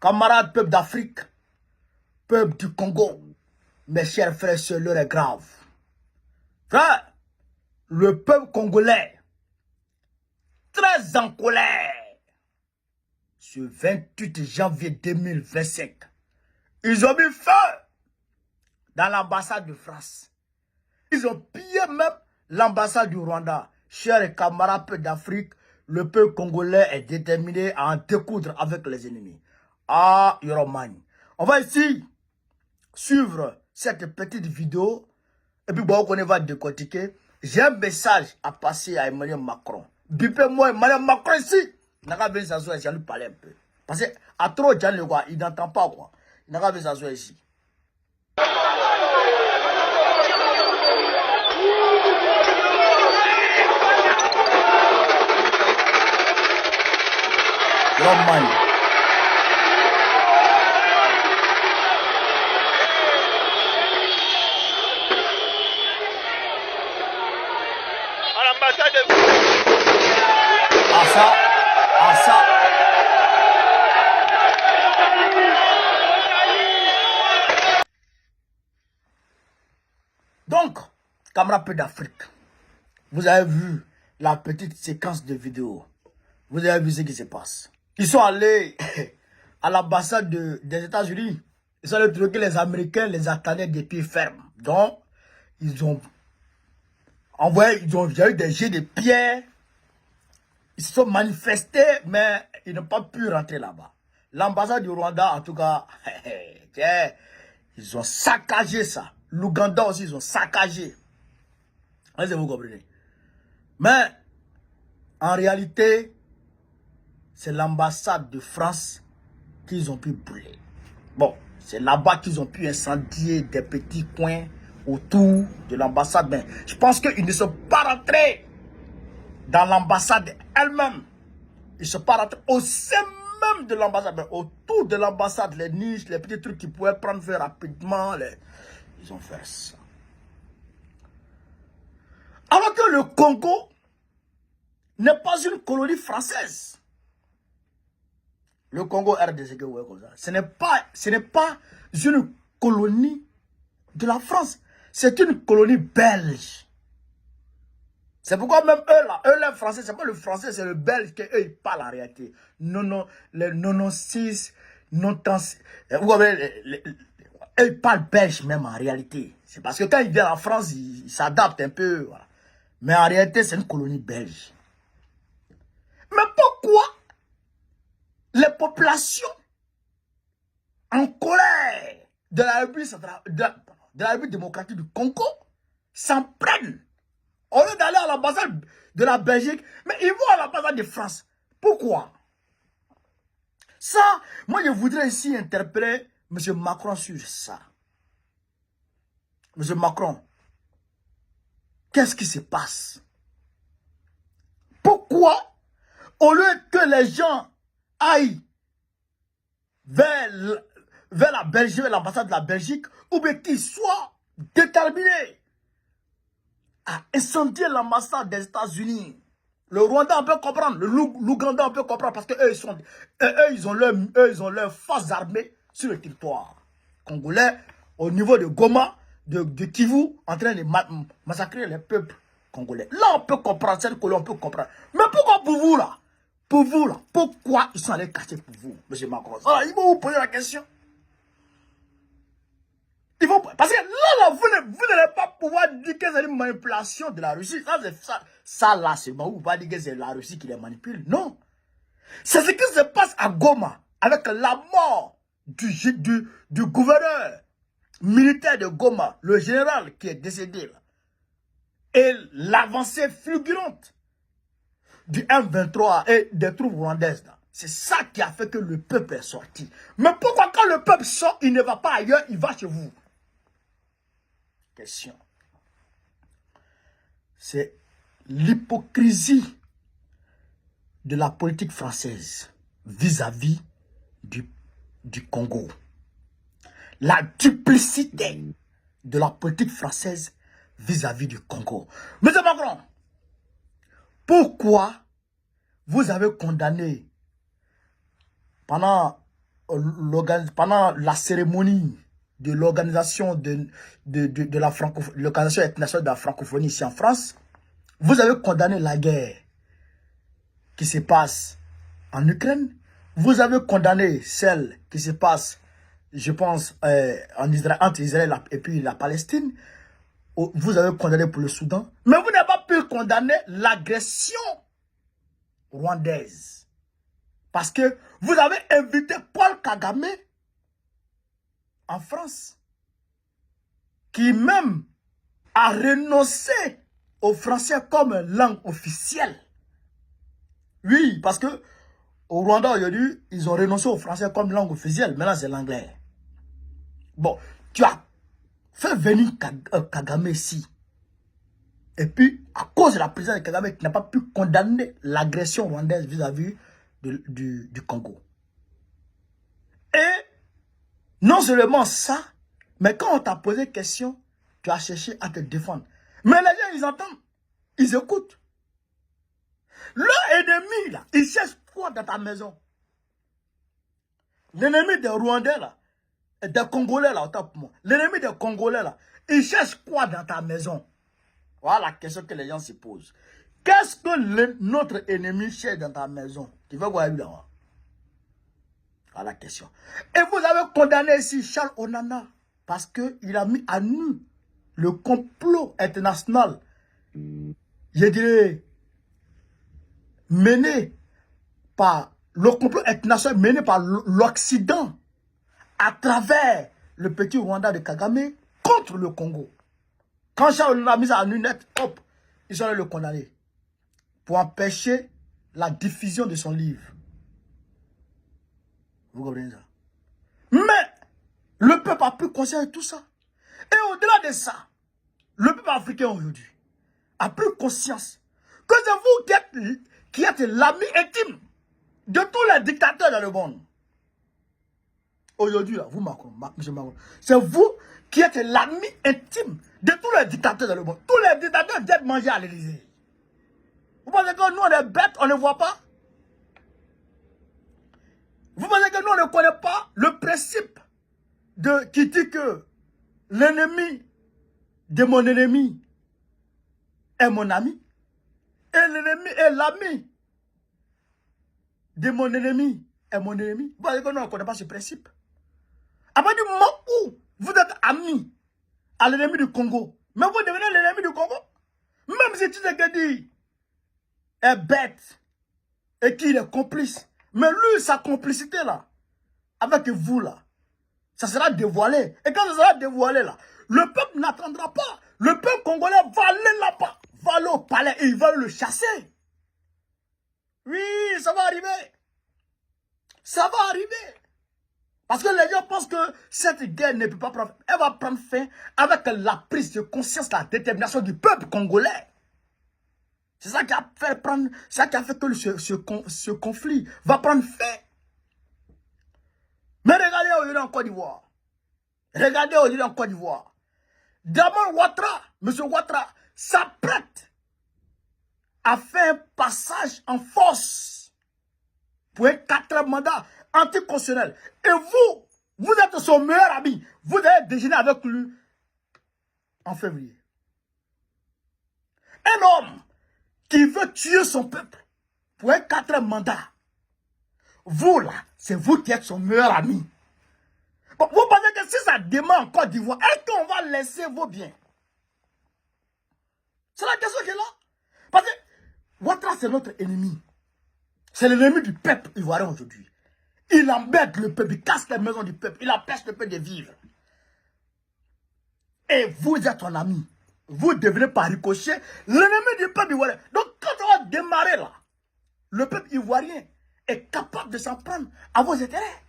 Camarades peuple d'Afrique, peuple du Congo, mes chers frères, c'est l'heure est grave. Frère, le peuple congolais, très en colère, ce 28 janvier 2025, ils ont mis feu dans l'ambassade de France. Ils ont pillé même l'ambassade du Rwanda. Chers camarades peuple d'Afrique, le peuple congolais est déterminé à en découdre avec les ennemis. Ah, Yoromani. On va ici suivre cette petite vidéo. Et puis, bon, on va décortiquer. J'ai un message à passer à Emmanuel Macron. Bipez-moi Emmanuel Macron ici. Il n'a qu'à venir s'asseoir ici, à lui parler un peu. Parce qu'à trop, il n'entend pas quoi. Il n'a qu'à venir s'asseoir ici. Yoromani. À ça. Donc, camarades peu d'Afrique, vous avez vu la petite séquence de vidéo. Vous avez vu ce qui se passe. Ils sont allés à l'ambassade des États-Unis. Ils sont allés trouver que les Américains les attendaient des pieds fermes. Donc, ils ont envoyé, il y a eu des jets de pierre. Ils se sont manifestés, mais ils n'ont pas pu rentrer là-bas. L'ambassade du Rwanda, en tout cas, ils ont saccagé ça. L'Ouganda aussi, ils ont saccagé. Est-ce que vous comprenez? Mais, en réalité, c'est l'ambassade de France qu'ils ont pu brûler. Bon, c'est là-bas qu'ils ont pu incendier des petits coins autour de l'ambassade. Mais je pense qu'ils ne sont pas rentrés dans l'ambassade elle-même. Ils ne sont pas rentrés au sein même de l'ambassade. Mais autour de l'ambassade, les niches, les petits trucs qui pouvaient prendre feu rapidement, ils ont fait ça. Alors que le Congo n'est pas une colonie française. Le Congo RDC, comme ça. Ce n'est pas une colonie de la France. C'est une colonie belge. C'est pourquoi même eux là, les Français, c'est pas le français, c'est le belge qu'eux ils parlent en réalité. Non, les 96, 96. Vous voyez, eux ils parlent belge même en réalité. C'est parce que quand ils viennent en France, ils s'adaptent un peu. Voilà. Mais en réalité, c'est une colonie belge. Mais pourquoi les populations en colère de la République démocratique du Congo s'en prennent au lieu d'aller à l'ambassade de la Belgique, mais ils vont à l'ambassade de France. Pourquoi? Ça, moi je voudrais ici interpeller M. Macron sur ça. M. Macron, qu'est-ce qui se passe? Pourquoi, au lieu que les gens aillent vers la Belgique, vers l'ambassade de la Belgique, ou bien qu'ils soient déterminés à incendier l'ambassade des États-Unis. Le Rwanda, on peut comprendre. L'Ouganda, on peut comprendre. Parce que ils ont leur force armée sur le territoire congolais, au niveau de Goma, de Kivu, en train de massacrer les peuples congolais. Là, on peut comprendre. Cette colonne, on peut comprendre. Mais pourquoi pour vous, là? Pour vous, là? Pourquoi ils sont allés cacher pour vous, M. Macron? Alors, ils vont vous poser la question. Parce que là, vous n'allez pas pouvoir dire que c'est une manipulation de la Russie. Ça là, c'est bon. Vous ne pouvez pas dire que c'est la Russie qui les manipule. Non. C'est ce qui se passe à Goma avec la mort du gouverneur militaire de Goma, le général qui est décédé là. Et l'avancée fulgurante du M23 et des troupes rwandaises là. C'est ça qui a fait que le peuple est sorti. Mais pourquoi quand le peuple sort, il ne va pas ailleurs, il va chez vous? Question. C'est l'hypocrisie de la politique française vis-à-vis du Congo. La duplicité de la politique française vis-à-vis du Congo. Monsieur Macron, pourquoi vous avez condamné pendant pendant la cérémonie de l'organisation de la l'organisation internationale de la francophonie ici en France, vous avez condamné la guerre qui se passe en Ukraine. Vous avez condamné celle qui se passe, je pense, en Israël, entre Israël et puis la Palestine. Vous avez condamné pour le Soudan. Mais vous n'avez pas pu condamner l'agression rwandaise. Parce que vous avez invité Paul Kagame en France, qui même a renoncé au français comme langue officielle. Oui, parce que au Rwanda aujourd'hui, ils ont renoncé au français comme langue officielle. Maintenant, c'est l'anglais. Bon, tu as fait venir Kagame ici. Et puis, à cause de la présence de Kagame, qui n'a pas pu condamner l'agression rwandaise vis-à-vis du Congo. Et non seulement ça, mais quand on t'a posé question, tu as cherché à te défendre. Mais les gens, ils entendent, ils écoutent. Leur ennemi, là, il cherche quoi dans ta maison? L'ennemi des Rwandais, là, et des Congolais, là, autant pour moi. L'ennemi des Congolais, là, il cherche quoi dans ta maison? Voilà la question que les gens se posent. Qu'est-ce que notre ennemi cherche dans ta maison? Tu veux voir lui là-bas? Voilà la question. Et vous avez condamné ici Charles Onana parce qu'il a mis à nu le complot international, je dirais, mené par le complot international mené par l'Occident à travers le petit Rwanda de Kagame contre le Congo. Quand Charles Onana a mis à nu net, hop, ils ont le condamné pour empêcher la diffusion de son livre. Vous comprenez ça? Mais le peuple a pris conscience de tout ça. Et au-delà de ça, le peuple africain aujourd'hui a pris conscience que c'est vous qui êtes l'ami intime de tous les dictateurs dans le monde. Aujourd'hui, vous, Macron, M. Macron, c'est vous qui êtes l'ami intime de tous les dictateurs dans le monde. Tous les dictateurs viennent manger à l'Élysée. Vous pensez que nous, on est bêtes, on ne voit pas? Vous pensez que nous, on ne connaît pas le principe qui dit que l'ennemi de mon ennemi est mon ami et l'ennemi est l'ami de mon ennemi est mon ennemi? Vous pensez que nous, on ne connaît pas ce principe? À partir du moment où vous êtes ami à l'ennemi du Congo, mais vous devenez l'ennemi du Congo, même si Tshisekedi est bête et qu'il est complice, mais lui, sa complicité là, avec vous là, ça sera dévoilé. Et quand ça sera dévoilé là, le peuple n'attendra pas. Le peuple congolais va aller là-bas, va aller au palais et il va le chasser. Oui, ça va arriver. Ça va arriver. Parce que les gens pensent que cette guerre ne peut pas prendre. Elle va prendre fin avec la prise de conscience, la détermination du peuple congolais. C'est ça qui a fait prendre, ça qui a fait que ce conflit va prendre fin. Mais regardez aujourd'hui en Côte d'Ivoire. Regardez aujourd'hui en Côte d'Ivoire. D'abord Ouattara, M. Ouattara, s'apprête à faire un passage en force pour un 4e mandat anticonstitutionnel. Et vous êtes son meilleur ami. Vous allez déjeuner avec lui en février. Un homme qui veut tuer son peuple pour un 4e mandat. Vous là, c'est vous qui êtes son meilleur ami. Bon, vous pensez que si ça démarre en Côte d'Ivoire, est-ce qu'on va laisser vos biens? C'est la question qui est là. Parce que Ouattara, c'est notre ennemi. C'est l'ennemi du peuple ivoirien aujourd'hui. Il embête le peuple, il casse les maisons du peuple, il empêche le peuple de vivre. Et vous êtes son ami. Vous devenez par ricochet l'ennemi du peuple ivoirien. Donc quand on va démarrer là, le peuple ivoirien est capable de s'en prendre à vos intérêts.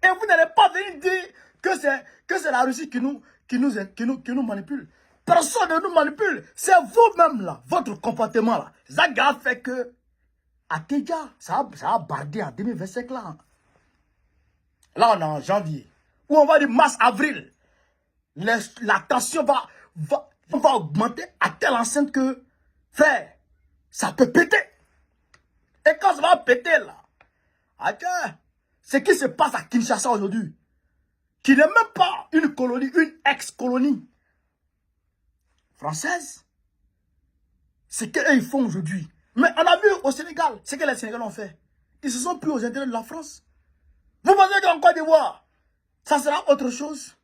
Et vous n'allez pas venir dire que c'est la Russie qui nous manipule. Personne ne nous manipule. C'est vous-même là, votre comportement là. Ça a fait que, à Tédia, ça a bardé en 2025 là. Là, on est en janvier. Ou on va dire mars-avril. La tension va augmenter à telle enceinte que, frère, ça peut péter. Et quand ça va péter là, ce qui se passe à Kinshasa aujourd'hui, qui n'est même pas une colonie, une ex-colonie française, c'est qu'eux ils font aujourd'hui. Mais on a vu au Sénégal, ce que les Sénégalais ont fait. Ils se sont pris aux intérêts de la France. Vous pensez qu'en Côte d'Ivoire, ça sera autre chose?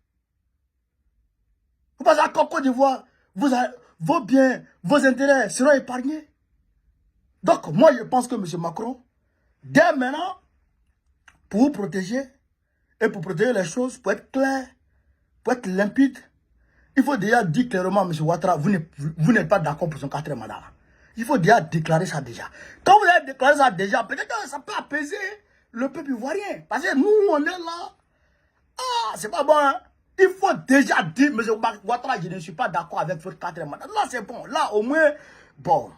Vous pensez qu'en Côte d'Ivoire, vos biens, vos intérêts seront épargnés? Donc, moi, je pense que M. Macron, dès maintenant, pour vous protéger, et pour protéger les choses, pour être clair, pour être limpide, il faut déjà dire clairement, M. Ouattara, vous n'êtes pas d'accord pour son 4e mandat. Il faut déjà déclarer ça déjà. Quand vous avez déclaré ça déjà, peut-être que ça peut apaiser le peuple ivoirien. Parce que nous, on est là. Ah, c'est pas bon, hein? Il faut déjà dire, M. Ouattara, je ne suis pas d'accord avec votre 4e mandat. Là, c'est bon. Là, au moins, bon,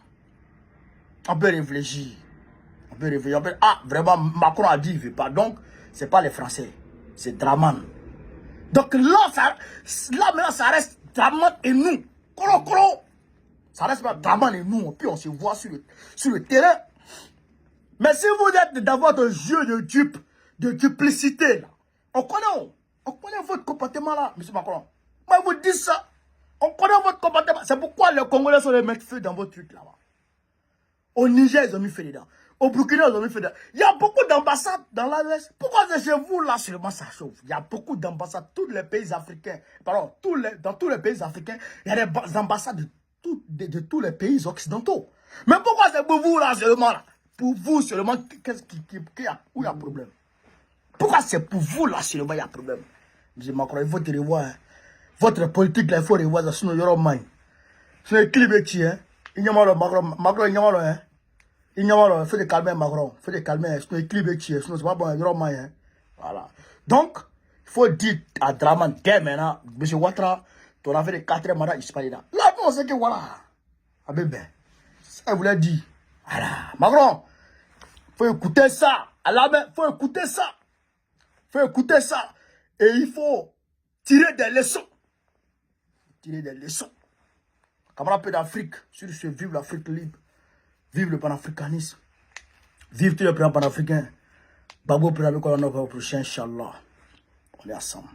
on peut réfléchir. On peut réfléchir. Ah, vraiment, Macron a dit, il ne veut pas. Donc, ce n'est pas les Français. C'est Draman. Donc là, maintenant, ça reste Draman et nous. Colo. Ça reste pas Draman et nous. Puis on se voit sur le terrain. Mais si vous êtes dans votre jeu de dupe, de duplicité, là, on connaît votre comportement là, M. Macron. Moi, je vous dis ça. On connaît votre comportement. C'est pourquoi les Congolais sont les mettre feu dans votre truc là-bas. Au Niger, ils ont mis feu dedans. Au Burkina, ils ont mis feu dedans. Il y a beaucoup d'ambassades dans l'Ouest. Pourquoi c'est chez vous là seulement ça chauffe? Il y a beaucoup d'ambassades. Tous les pays africains, pardon, dans tous les pays africains, il y a des ambassades de tous les pays occidentaux. Mais pourquoi c'est pour vous là seulement là? Pour vous seulement, où il y a problème? Pourquoi c'est pour vous là seulement il y a problème? M. Macron, il faut te revoir. Hein. Votre politique là, il faut revoir ça. Sinon, il y aura mal. Sinon, il clivé, hein. Il y a mal, Macron, il y a mal, hein. Il y a mal, il faut te calmer, Macron. Il faut te calmer. Sinon, il clivé, sinon, c'est pas bon, il y aura mal, hein. Voilà. Donc, il faut dire à Draman, dès maintenant, M. Ouattara, tu as fait le 4e mandat, il se passe là. Là, on sait que voilà. Ah ben, ça, il voulait dire. Voilà. Macron, il faut écouter ça. À la main, il faut écouter ça. Il faut écouter ça. Et il faut tirer des leçons. Tirer des leçons. Camarade peu d'Afrique, sur ce, vive l'Afrique libre. Vive le panafricanisme. Vive tous les plans panafricains. Babo pour le prochain, Inch'Allah. On est ensemble.